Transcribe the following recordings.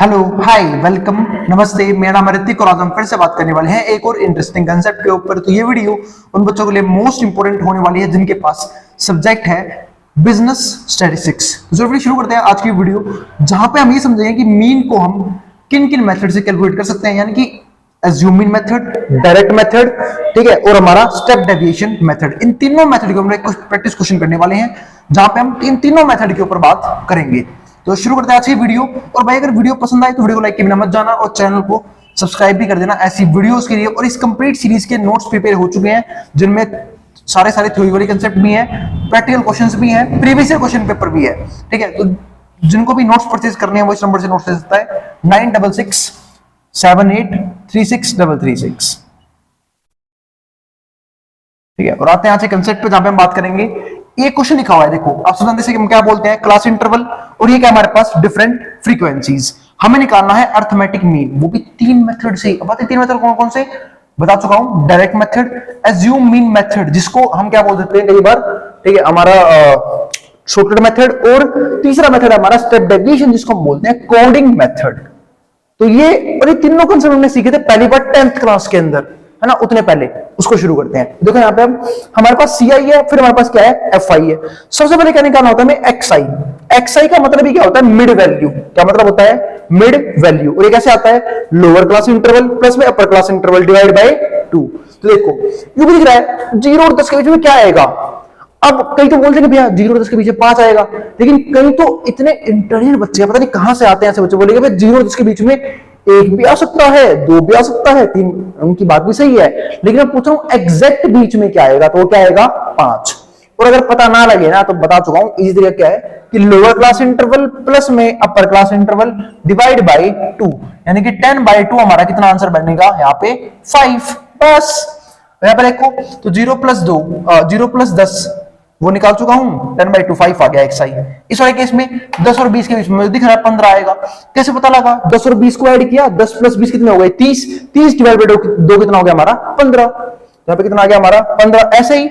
Hello hi welcome नमस्ते। मेरा नाम ऋतिक और आज हम फिर से बात करने वाले हैं एक और इंटरेस्टिंग कंसेप्ट के ऊपर। तो ये वीडियो उन बच्चों के लिए मोस्ट इंपोर्टेंट होने वाली है जिनके पास सब्जेक्ट है बिजनेस स्टैटिस्टिक्स। तो वीडियो शुरू करते हैं आज की वीडियो, जहां पे हम ये समझेंगे कि मीन को हम किन किन मेथड से कैलकुलेट कर सकते हैं, यानी कि assume mean method, direct method, ठीक है, और हमारा स्टेप डेविएशन मेथड। इन तीनों मेथड के हम प्रैक्टिस क्वेश्चन करने वाले हैं, जहां पे हम इन तीनों मेथड के ऊपर बात करेंगे। तो शुरू करते हैं आज की वीडियो। और भाई अगर वीडियो पसंद आए तो वीडियो को लाइक करना मत जाना और चैनल को सब्सक्राइब भी कर देना ऐसी वीडियोस के लिए। और इस कंप्लीट सीरीज के नोट्स प्रिपेयर हो चुके हैं जिनमें सारे थ्योरी वाले कंसेप्ट भी हैं, प्रैक्टिकल क्वेश्चंस भी हैं, प्रीवियस ईयर क्वेश्चन पेपर भी है, ठीक है। तो जिनको भी नोट्स परचेज करने हैं वो इस नंबर से नोट्स ले सकता है 9667836336। ठीक है, और आते हैं आज के कंसेप्ट पे जहां पे हम बात करेंगे। ये क्वेश्चन लिखा हुआ है, देखो आप समझते हैं कि हम क्या बोलते हैं क्लास इंटरवल, और ये क्या हमारे पास डिफरेंट फ्रीक्वेंसीज। हमें निकालना है अर्थमेटिक मीन, वो भी तीन मेथड से। अब बात तीन मेथड कौन कौन से बता चुका हूं, direct method, assume mean method जिसको हम क्या बोल देते हैं कई बार, ठीक है, हमारा शॉर्टकट मेथड, और तीसरा मेथड हमारा स्टेप डेविएशन जिसको हम बोलते हैं कोडिंग मेथड। तो ये तीनों कॉन्सेप्ट हमने सीखे थे पहली बार 10th क्लास के अंदर, है ना, उतने पहले। उसको शुरू करते हैं। देखो यहाँ पे हमारे पास सी आई है, फिर हमारे पास क्या है एफ आई है। सबसे पहले क्या निकालना होता है हमें एक्स आई। एक्स आई का मतलब ही क्या होता है मिड वैल्यू। क्या मतलब होता है मिड वैल्यू। और ये कैसे आता है लोअर क्लास इंटरवल प्लस में upper class interval divide by 2। तो देखो ये भी दिख रहा है 0 और 10 के बीच में क्या आएगा। अब कई तो बोलते हैं भैया 0 और 10 के बीच में 5 आएगा, लेकिन कई तो इतने इंटेलिजेंट बच्चे पता नहीं कहां से आते हैं ऐसे बच्चे बोलेंगे भाई 0 और 10 के बीच में 1 भी आ सकता है, 2 भी आ सकता है, 3। उनकी बात भी सही है, लेकिन मैं पूछ रहा हूं एग्जैक्ट बीच में क्या आएगा, तो वो क्या आएगा 5। और अगर पता ना लगे ना तो बता चुका हूं इजी तरीका क्या है कि लोअर क्लास इंटरवल प्लस में upper class interval divide by 2, यानी कि 10/2 हमारा कितना आंसर बनेगा यहाँ पे 5। बस यहां पर देखो तो 0 + 2 0 + 10 वो निकाल चुका हूं, 10/2 5 आ गया एक्स आई। इस वाले केस में 10 और 20 के बीच में दिख रहा है 15 आएगा। कैसे पता लगा, 10 और 20 को ऐड किया, 10 + 20 कितने हो गए 30, 30 डिवाइड बाय 2 कितना हो गया हमारा 15। यहाँ पे कितना आ गया हमारा 15। ऐसे ही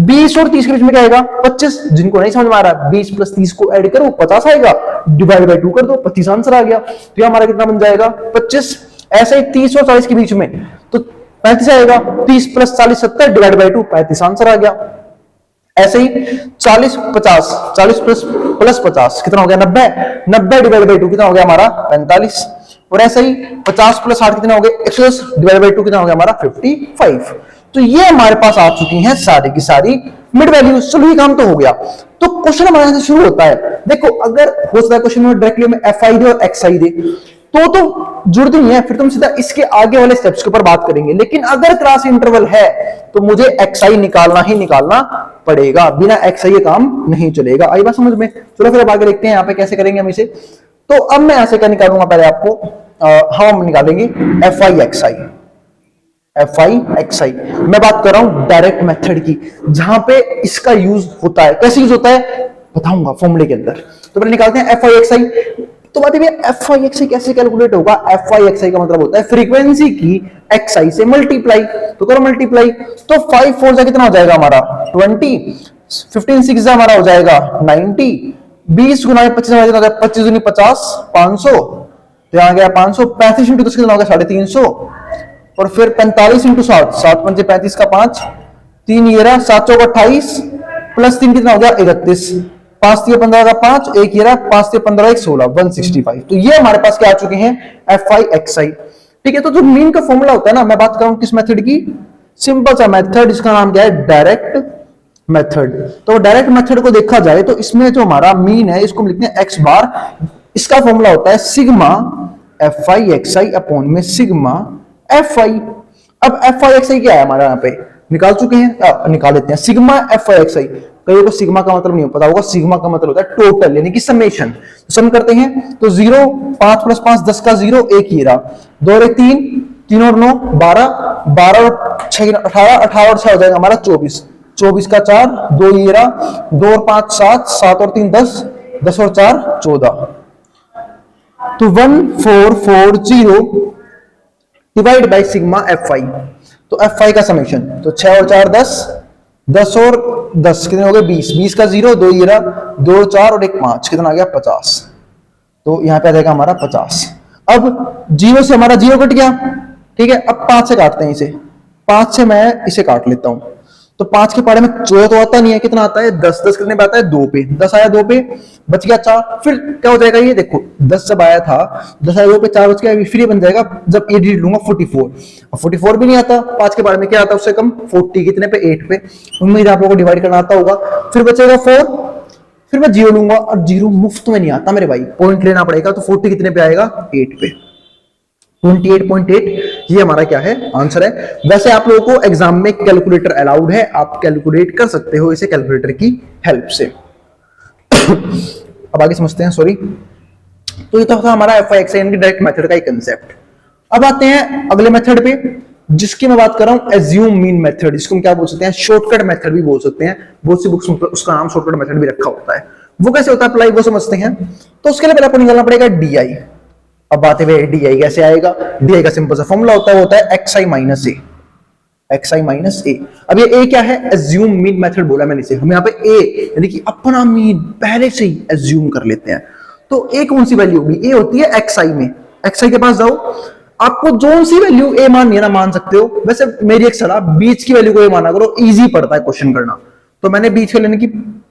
20 और 30 के बीच में क्या आएगा 25। जिनको नहीं समझ में आ रहा 20 + 30 को ऐड करो 50 आएगा, डिवाइड बाय 2 कर दो 25 आंसर आ गया। तो हमारा कितना बन जाएगा 25। ऐसे ही 30 और 40 के बीच में तो 35 आएगा, 30 + 40 70 डिवाइड बाय 2 35 आंसर आ गया। ऐसे ही 40 50 40 प्लस 50 कितना हो गया 90, 90 डिवाइड बाय 2 कितना हो गया हमारा 45। और ऐसे ही 50 + 8 कितना हो गया 110 डिवाइड बाय 2 कितना हो गया हमारा 55। तो ये हमारे पास आ चुकी हैं सारी की सारी मिड वैल्यू। चलो ये काम तो हो गया। तो क्वेश्चन हमारे से शुरू होता है। देखो अगर हो सकता है क्वेश्चन में डायरेक्टली में एफ आई दे और एक्स आई दे तो जरूरत नहीं है, फिर तुम सीधा इसके आगे वाले स्टेप्स के ऊपर बात करेंगे। लेकिन अगर क्लास इंटरवल है तो मुझे एक्स आई निकालना ही निकालना पड़ेगा, बिना एक्स आई ये काम नहीं चलेगा। आई बात समझ में। चलो फिर अब आगे देखते हैं यहाँ पे कैसे करेंगे हम इसे। तो अब मैं यहां से क्या निकालूंगा पहले आपको हम निकालेंगे F I X I. F I X I मैं बात कर रहा हूं डायरेक्ट मेथड की, जहां पे इसका यूज होता है। कैसे यूज होता है बताऊंगा फॉर्मूले के अंदर। तो पहले निकालते हैं एफ आई एक्स आई। तो बात है एफ आई एक्स आई कैसे कैलकुलेट होगा। एफ आई एक्स आई का मतलब होता है फ्रीक्वेंसी की एक्स आई से मल्टीप्लाई। तो करो मल्टीप्लाई, तो 5 4 जा कितना हो जाएगा हमारा 20, 15 6 जा हमारा हो जाएगा 90, 20 गुना 25 हमारा कितना हो जाएगा 25 दूनी 50 500। तो यहां गया 500, 35 इंटू 10 कितना हो गया 350, और फिर 45 इंटू 7 7 पंजे 35 का 5 3 ये रहा 7 चौक 28 प्लस 3 कितना हो गया 31, 5 3 15 का 5 1 ये रहा 5 3 15 1 16 165। तो ये हमारे पास क्या आ चुके हैं एफ आई एक्स आई। ठीक है, तो जो मीन का फॉर्मूला होता है ना, मैं बात कर रहा हूं किस मेथड की, सिंपल सा मेथड, इसका नाम क्या है डायरेक्ट मेथड। तो डायरेक्ट मेथड को देखा जाए तो इसमें जो हमारा मीन है इसको हम लिखते हैं एक्स बार। इसका फॉर्मूला होता है sigma F I X I upon में सिग्मा एफ आई। अब एफ आई एक्स आई क्या है हमारा यहाँ पे निकाल चुके हैं, निकाल देते हैं सिग्मा एफ आई एक्स आई। कईयों को सिग्मा का मतलब नहीं पता होगा, सिग्मा का मतलब होता है टोटल यानी कि समेशन। सम करते हैं तो 0 5 + 5 10 का 0 1 ये रहा, 2 और 3 3 और 9 12 12 और 6 18 18 और 6 हो जाएगा हमारा 24, 24 का 4 2 ये रहा, 2 और 5 7 7 और 3 10 10 और 4 14। तो 1440 डिवाइड बाय सिग्मा एफ आई। तो एफ आई का समेशन तो 6 और 4 10 10 और 10 कितने हो गए 20, 20 का 0 2 ये रहा, 2 4 और 1 5 कितना आ गया 50। तो यहां पे आ जाएगा हमारा 50। अब जीरो से हमारा जीरो कट गया, ठीक है। अब 5 से काटते हैं इसे, 5 से मैं इसे काट लेता हूं। तो 5 के पारे में 14 तो आता नहीं है, कितना आता है 10, 10 कितने पे आता है 2 पे, 10 आया 2 पे, बच गया 4। फिर क्या हो जाएगा ये देखो 10 जब आया था, 10 आया 2 पे, 4 बच गया, फिर ये बन जाएगा जब ये डिजिट लूंगा 44। अब 44 भी नहीं आता, 5 के बारे में क्या आता है उससे कम 40, कितने पे 8 पे। उम्मीद आप लोगों को डिवाइड करना आता होगा। फिर बचेगा 4, फिर मैं 0 लूंगा, और 0 मुफ्त में नहीं आता मेरे भाई, पॉइंट लेना पड़ेगा। तो 40 कितने पे आएगा 8 पे, 28.8 ये हमारा क्या है आंसर है। वैसे आप लोगों को एग्जाम में कैलकुलेटर अलाउड है, आप कैलकुलेट कर सकते हो इसे कैलकुलेटर की हेल्प से। अब आगे समझते हैं, सॉरी। तो ये तो था हमारा FIXI यानी डायरेक्ट मेथड का एक कंसेप्ट। अब आते हैं अगले मेथड पे, जिसकी मैं बात कर रहा हूं एज्यूम मीन मेथड, जिसको हम क्या बोल सकते हैं शॉर्टकट मेथड भी बोल सकते हैं। बहुत सी बुक्स में उसका नाम शॉर्टकट मेथड भी रखा होता है। वो कैसे होता है अप्लाई, वो समझते हैं। तो उसके लिए पहले आपको निकालना पड़ेगा DI। अब बात है DI कैसे आएगा। DI का सिंपल सा फॉर्मूला होता है, वो होता है XI माइनस ए, XI माइनस ए। अब ये A क्या है, एज्यूम मीन मेथड बोला मैंने इसे। हम यहाँ पे A यानी कि अपना मीन पहले से ही एज्यूम कर लेते हैं। तो A कौन सी वैल्यू होगी, A होती है XI में। XI के पास जाओ, आपको जो सी वैल्यू A माननी है ना मान सकते हो। वैसे मेरी एक सलाह, बीच की वैल्यू को A माना करो, इजी पड़ता है क्वेश्चन करना। तो मैंने बीच के लेने की,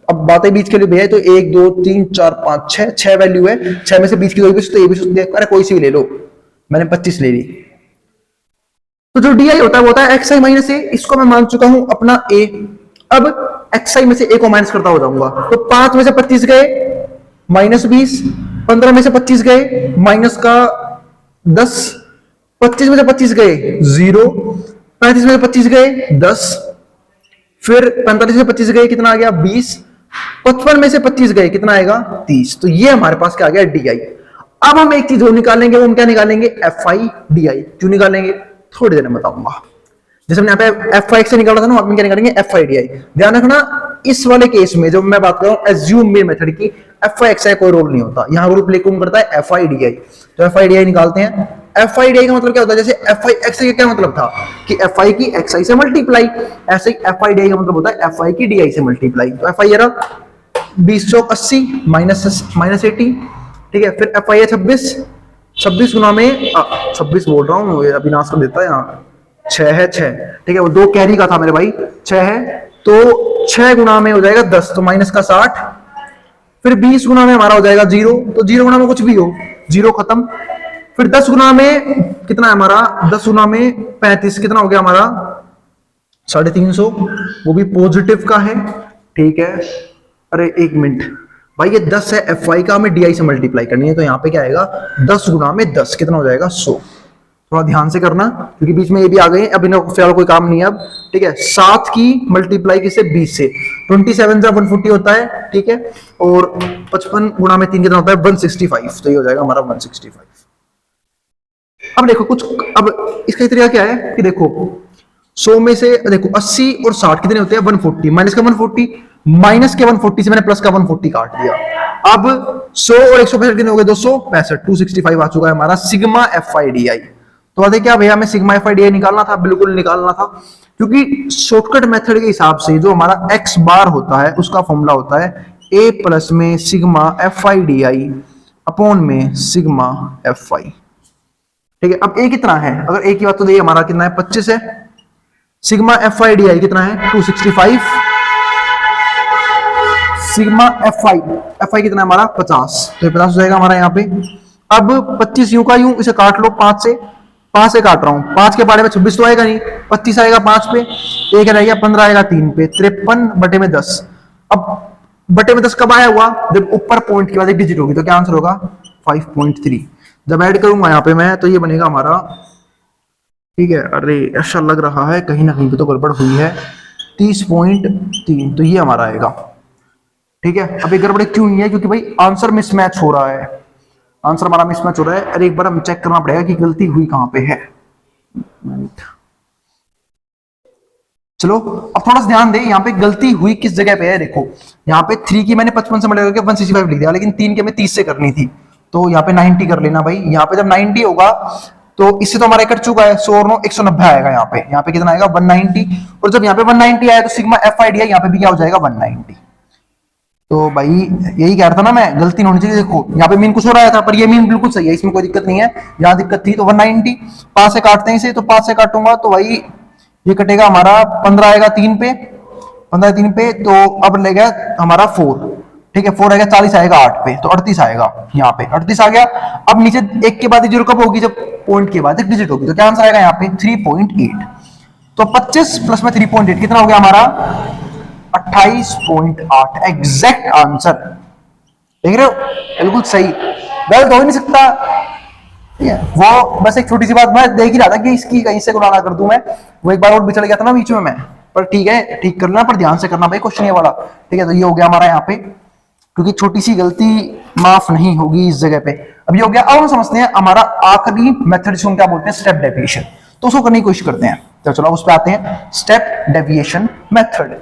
अब बातें बीच के लिए भैया, तो 1 2 3 4 5 6 वैल्यू है, 6 में से बीच की 2 भी, तो ये भी, अरे कोई सी भी ले लो, मैंने 25 ले ली। तो जो DI होता है वो होता है XI माइनस ए, इसको मैं मान चुका हूं अपना A। अब XI में से A को माइनस करता हो जाऊंगा, तो 5 में से 25 गए माइनस 20, 15 में से 25 गए माइनस का 10, 25 में से 25 गए 0, 35 में से 25 गए 10, फिर 45 में 25 गए कितना आ गया 20, 55 में से 25 गए कितना आएगा 30। तो ये हमारे पास क्या आ गया DI। अब हम एक चीज और निकालेंगे, वो हम क्या निकालेंगे FIDI। क्यों निकालेंगे थोड़ी देर में बताऊंगा। जैसे हमने यहाँ पे FIX से निकाला था ना, हम क्या निकालेंगे FIDI। ध्यान रखना इस वाले केस में जब मैं बात कर रहा हूं एज्यूम मीन मेथड की, FIXI कोई रोल नहीं होता, यहां रोल प्ले कौन करता है FIDI। तो FIDI निकालते हैं। FIDI का मतलब क्या होता है, जैसे FIXI का क्या मतलब था कि FI की XI से मल्टीप्लाई, ऐसे ही FIDI का मतलब होता है FI की DI से मल्टीप्लाई। तो FI era 20 चौक 80 माइनस 80, ठीक है। फिर FI है 26 गुना में 26 बोल रहा हूँ, अविनाश को देता है यहाँ 6 है 6, ठीक है। वो 2 कैरी का था मेरे भाई, 6 है, तो 6 गुना में हो जाएगा 10, तो माइनस का 60। फिर 20 गुना में हमारा हो जाएगा 0, तो 0 गुना में कुछ भी हो, 0 खत्म। फिर 10 गुना में कितना है हमारा, 10 गुना में 35, कितना हो गया हमारा 350, वो भी पॉजिटिव का है, ठीक है। अरे 1 मिनट भाई, ये 10 है FI का, हमें DI से मल्टीप्लाई करनी है, तो यहाँ पे क्या आएगा 10 गुना में 10 कितना हो जाएगा 100। थोड़ा ध्यान से करना क्योंकि बीच में ये भी आ गए, अब इन्हें फिलहाल कोई काम नहीं है अब, ठीक है। 7 की मल्टीप्लाई किससे 20 से, 27 जा 140 होता है, ठीक है। और 55 गुना में 3 कितना होता है 165, तो ये हो जाएगा हमारा 165। अब देखो कुछ, अब इसका तरीका क्या है कि देखो 100 में से देखो 80 और 60 कितने होते हैं 140, माइनस का 140, माइनस के 140 से मैंने प्लस का 140 काट दिया। अब 100 और 165 कितने हो गए 265, 265 आ चुका है हमारा सिग्मा FIDI। तो बात है क्या भैया, हमें सिग्मा FIDI निकालना था, बिल्कुल निकालना था, क्योंकि शॉर्टकट मेथड के हिसाब से जो हमारा x बार होता है उसका फॉर्मूला होता है a प्लस में सिग्मा FIDI अपॉन में सिग्मा FI, ठीक है। अब a कितना है, अगर a की बात तो देखिए हमारा कितना है 25 है, सिग्मा FIDI कितना है 265, सिग्मा FI कितना है हमारा 50, तो 50 हो जाएगा हमारा यहाँ पे। अब 25 यूं का यूं इसे काट लो, 5 से काट रहा हूं, 5 के बारे में 26 तो आएगा नहीं, 25 आएगा 5 पे, 1 रहेगा 15 आएगा 3 पे, 53 बटे में 10। अब बटे में 10 कब आया हुआ, जब ऊपर पॉइंट के बाद एक डिजिट होगी, तो क्या आंसर होगा 5.3। जब ऐड करूंगा यहाँ पे मैं, तो ये बनेगा हमारा, ठीक है। अरे ऐसा लग रहा है कहीं ना कहीं पे तो गड़बड़ हुई है, 30.3, तो ये हमारा आएगा, ठीक है। अब ये गड़बड़ क्यों नहीं है, क्योंकि भाई आंसर मिसमैच हो रहा है, आंसर हमारा मिसमैच हो रहा है। अरे एक बार हम चेक करना पड़ेगा कि गलती हुई कहां पे है। चलो अब थोड़ा सा ध्यान दे, यहाँ पे गलती हुई किस जगह पे है। देखो यहाँ पे 3 की मैंने 55 से मल्टीप्लाई करके 165 लिख दिया, लेकिन 3 के मैं 30 से करनी थी, तो यहाँ पे 90 कर लेना भाई। यहाँ पे जब 90 होगा तो इससे तो हमारा कट चुका है, 100 और 9 190 आएगा यहाँ पे कितना आएगा 190, और जब यहाँ पे 190 आया तो सिग्मा FIDI यहाँ पे भी क्या हो जाएगा 190। तो भाई यही कह रहा था ना मैं, गलती नहीं होनी चाहिए। देखो यहाँ पे मीन कुछ हो रहा था, पर ये मीन बिल्कुल सही है, इसमें कोई दिक्कत नहीं है। यहाँ दिक्कत थी तो 190, 5 से काटते हैं इसे, तो 5 से काटूंगा तो भाई ये कटेगा हमारा 15 आएगा 3 पे, 15 3 पे, तो अब लगेगा हमारा 4, ठीक है 4 आएगा, 40 आएगा 8 पे, तो 38 आएगा। यहाँ पे 38 आ गया। अब नीचे एक के बाद जीरो कब होगी, जब पॉइंट के बाद एक डिजिट होगी, तो क्या आंसर आएगा यहाँ पे 3.8। तो 25 प्लस में 3.8 कितना हो गया हमारा 28.8, एग्जैक्ट आंसर। देख रहे हो, बिल्कुल सही, गलत हो ही नहीं सकता। वो बस एक छोटी सी बात मैं देख ही रहा था कि इसकी कहीं से गुना कर दूं मैं, वो एक बार और बिछड़ गया था ना बीच में मैं, पर ठीक है, ठीक कर लेना, पर ध्यान से करना भाई क्वेश्चन ये वाला, ठीक है। तो ये हो गया हमारा यहाँ पे, क्योंकि छोटी सी गलती माफ नहीं होगी इस जगह पे। अब ये हो गया। अब हम समझते हैं हमारा आखिरी मेथड, जिसको क्या बोलते हैं स्टेप डेविएशन, तो उसको करने की कोशिश करते हैं। तो चलो उस पर आते हैं, स्टेप डेविएशन मेथड,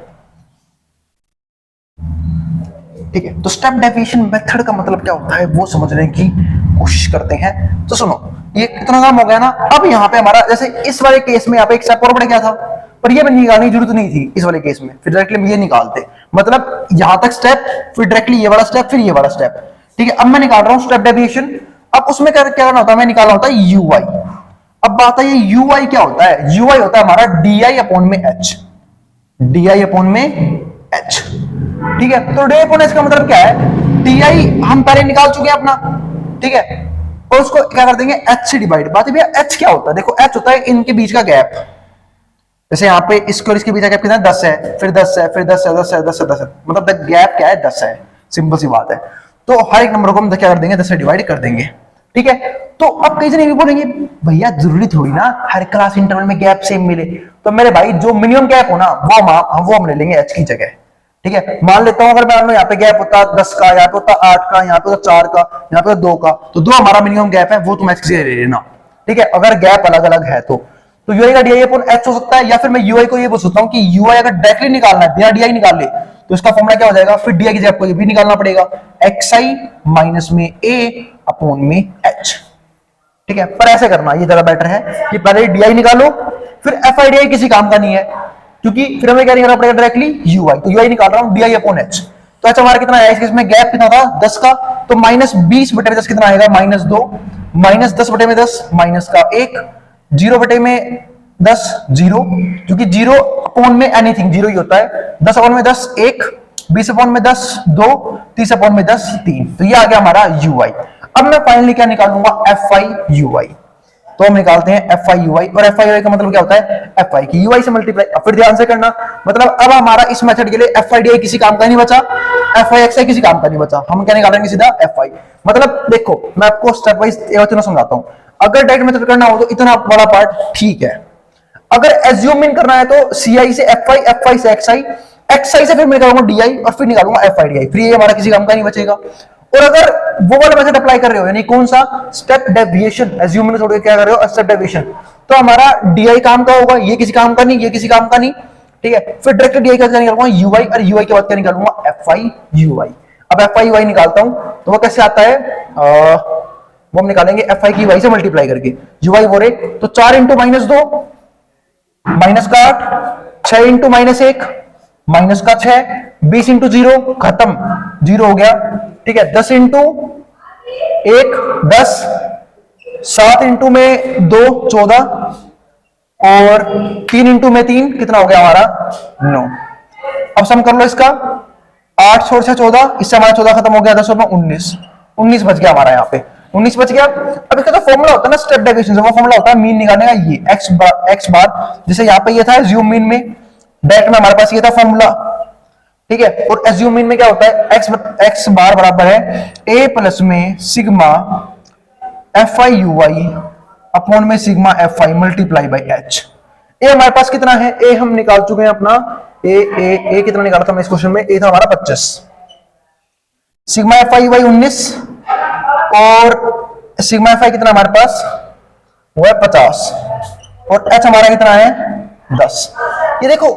ठीक है। तो स्टेप डेविएशन मेथड का मतलब क्या होता है वो समझने की कोशिश करते हैं। तो सुनो, ये कितना काम हो गया ना। अब यहाँ पे हमारा जैसे इस वाले केस में यहाँ पे एक स्टेप और बढ़ गया था, पर ये निकालने की जरूरत नहीं थी इस वाले केस में, फिर डायरेक्टली ये निकालते, मतलब यहां तक स्टेप, फिर डायरेक्टली ये वाला स्टेप, फिर ये वाला स्टेप, ठीक है। अब मैं निकाल रहा हूं स्टेप डेविएशन। अब उसमें क्या करना होता है, मैं निकाल रहा होता है यूआई। अब बात है ये यूआई क्या होता है, यूआई होता है हमारा डी अपॉन में एच, डी अपॉन में एच, ठीक है। तो डी अपॉन एच का मतलब क्या है, डी हम पहले निकाल चुके हैं अपना, ठीक है, और उसको क्या कर देंगे एच से डिवाइड। बात है भैया एच क्या होता है, देखो एच होता है इनके बीच का गैप, जैसे यहाँ पे इसके और इसके बीच का गैप कितना है 10 है, फिर 10 है, फिर 10 है, 10 है, 10 है, 10 है, मतलब गैप क्या है 10 है, सिंपल सी बात है। तो हर एक नंबर को हम क्या कर देंगे 10 से डिवाइड कर देंगे, ठीक है। तो अब कई जने भी बोलेंगे भैया जरूरी थोड़ी ना हर क्लास इंटरवल में गैप सेम मिले, तो मेरे भाई जो मिनिमम गैप हो ना वो हम ले लेंगे एच की जगह, ठीक है। मान लेता हूं अगर मान लो यहाँ पे गैप होता 10 का, यहाँ पे होता 8 का, यहाँ पे होता 4 का, यहाँ पे 2 का, तो 2 हमारा मिनिमम गैप है, वो तुम एच से ले लेना, ठीक है। अगर गैप अलग अलग है तो यूआई का डीआई अपॉन एच हो सकता है, या फिर मैं यूआई को ये बोल सकता हूं कि यूआई अगर डायरेक्टली निकालना है बिना डीआई निकाल ले तो इसका फॉर्मूला क्या हो जाएगा, फिर डीआई की जगह आपको ये भी निकालना पड़ेगा, एक्सआई माइनस में ए अपॉन में एच, ठीक है। पर ऐसे करना ये ज्यादा बेटर है कि पहले डीआई निकालो, फिर एफआई किसी काम का नहीं है, क्योंकि फिर हमें क्या निकालना पड़ेगा डायरेक्टली यूआई। तो यूआई निकाल रहा हूं डीआई अपॉन एच, तो एच हमारा कितना है इस केस में, गैप कितना था 10 का, तो माइनस 20 बटे 10 कितना आएगा -2, माइनस 10 बटे में 10 माइनस का 1, 0 बटे में 10 0, क्योंकि 0 अपॉन में एनीथिंग 0 ही होता है, 10 अपॉन में 10 1, 20 अपॉन में 10 2, 30 अपॉन में 10 3, तो ये आ गया हमारा यूआई। अब मैं फाइनली क्या निकालूंगा, एफ आई यूआई। तो हम निकालते हैं एफ आई यूआई, और एफ आई यूआई का मतलब क्या होता है, एफ आई की यूआई से मल्टीप्लाई। अब फिर ध्यान से करना, मतलब अब हमारा इस मेथड के लिए एफ आई डी आई किसी काम का नहीं बचा, एफ आई एक्स आई किसी काम का नहीं बचा, हम क्या निकालेंगे सीधा एफ आई। मतलब देखो मैं आपको स्टेप वाइज समझाता हूं, अगर डायरेक्ट मेथड करना हो तो इतना बड़ा पार्ट ठीक है, अगर एज्यूम इन करना है तो सीआई से एफ आई से एक्सआई, एक्सआई से फिर मैं निकालूंगा डीआई, और फिर निकालूंगा एफ आई डी आई, फिर ये हमारा किसी काम का नहीं बचेगा। और अगर वो वाला मेथड अप्लाई कर रहे हो, यानी कौन सा, स्टेप डेविएशन, एज्यूम इन छोड़ के क्या कर रहे हो, स्टेप डेविएशन, तो हमारा डीआई काम का होगा, ये किसी काम का नहीं, ये किसी काम का नहीं, ठीक है। फिर डायरेक्ट डीआई का क्या निकालूंगा यूआई, और यूआई के बाद क्या निकालूंगा एफ आई यूआई। अब एफ आई यूआई निकालता हूं तो वो कैसे आता है, वो हम निकालेंगे एफ आई की वाई से मल्टीप्लाई करके, यूआई बोले तो 4 इंटू -2 माइनस का 8, 6 इंटू -1 माइनस का 6, 20 इंटू 0 खत्म, 0 हो गया, ठीक है। 10 इंटू 1 10, 7 इंटू में 2 14, और 3 इंटू में 3 कितना हो गया हमारा 9। अब सम कर लो इसका, 8 छोड़ 6 14, इससे हमारा 14 खत्म हो गया, 10 और 19, 19 बच गया हमारा यहाँ पे, 19 बच गया। अब इसका जो फॉर्मूला होता है ना स्टेप डेविएशन से, वो फॉर्मूला होता है मीन निकालने का, ये एक्स बार, जैसे यहाँ पे ये था एज्यूम मीन में, डायरेक्ट में हमारे पास ये था फॉर्मूला, ठीक है। और एज्यूम मीन में क्या होता है, एक्स बार बराबर है ए प्लस में sigma F I U I upon में sigma F I multiply by H. ए हमारे पास कितना है, ए हम निकाल चुके हैं अपना, ए कितना निकाला था मैं इस क्वेश्चन में, ए था हमारा 25, सिग्मा एफ आई वाई 19, और सिग्मा एफ आई कितना हमारे पास वो है 50, और एच हमारा कितना है 10। ये देखो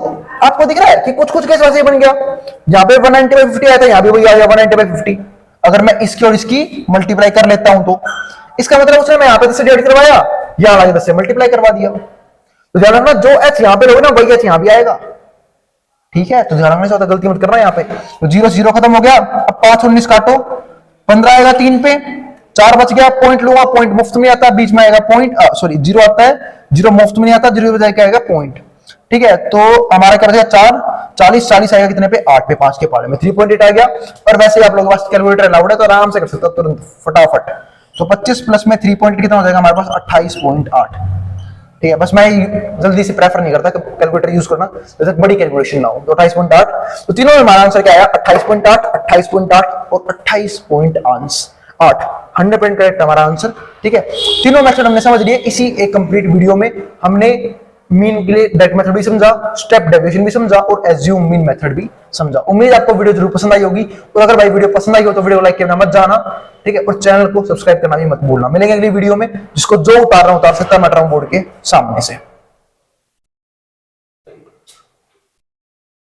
आपको दिख रहा है कि कुछ कुछ केस वैसे ही बन गया, यहाँ पे 190/50 आया था, यहाँ भी वही आ गया 190/50। अगर मैं इसकी और इसकी मल्टीप्लाई कर लेता हूं तो इसका मतलब उसने मैं यहाँ पे 10 से डिवाइड करवाया, यहाँ वाले 10 से मल्टीप्लाई करवा दिया, तो ध्यान रखना जो एच यहाँ पे लोगे ना वही एच यहाँ भी आएगा, ठीक है, तो ध्यान रखने से होता, गलती मत करना यहाँ पे। तो 0 0 खत्म हो गया। अब 5 19 काटो, 15 आएगा 3 पे, 4 बच गया, पॉइंट लूंगा, पॉइंट मुफ्त में आता है, बीच में आएगा पॉइंट, सॉरी 0 आता है, 0 मुफ्त में नहीं आता, 0 बजाय क्या आएगा पॉइंट। ठीक है, तो हमारा क्या बचेगा 4, 40 40 आएगा कितने पे 8 पे, 5 के पाले में 3.8 आ गया। और वैसे आप लोगों के पास कैलकुलेटर अलाउड है तो आराम से कर सकते हो तुरंत फटाफट। तो 25 प्लस में 3.8 कितना हो जाएगा हमारे पास 28.8। ठीक है, बस मैं जल्दी से प्रेफर नहीं करता कि कैलकुलेटर यूज करना जब तक बड़ी कैलकुलेशन ना हो। तो 28.8, तो तीनों में हमारा आंसर क्या आया 28.8, 28.8 और 28.8, 100% करेक्ट हमारा आंसर। ठीक है, तीनों मेथड हमने समझ लिए। इसी एक कंप्लीट वीडियो में हमने मीन के लिए डायरेक्ट मेथड भी समझा, स्टेप डेविएशन भी समझा और एज्यूम मीन मेथड भी समझा। उम्मीद आपको वीडियो जरूर पसंद आई होगी, और अगर भाई वीडियो पसंद आई हो तो वीडियो को लाइक करना मत जाना। ठीक है, और चैनल को सब्सक्राइब करना भी मत भूलना। मिलेंगे अगली वीडियो में, जिसको जो उतार रहा हूं उतार सकता मैं बोर्ड के सामने से।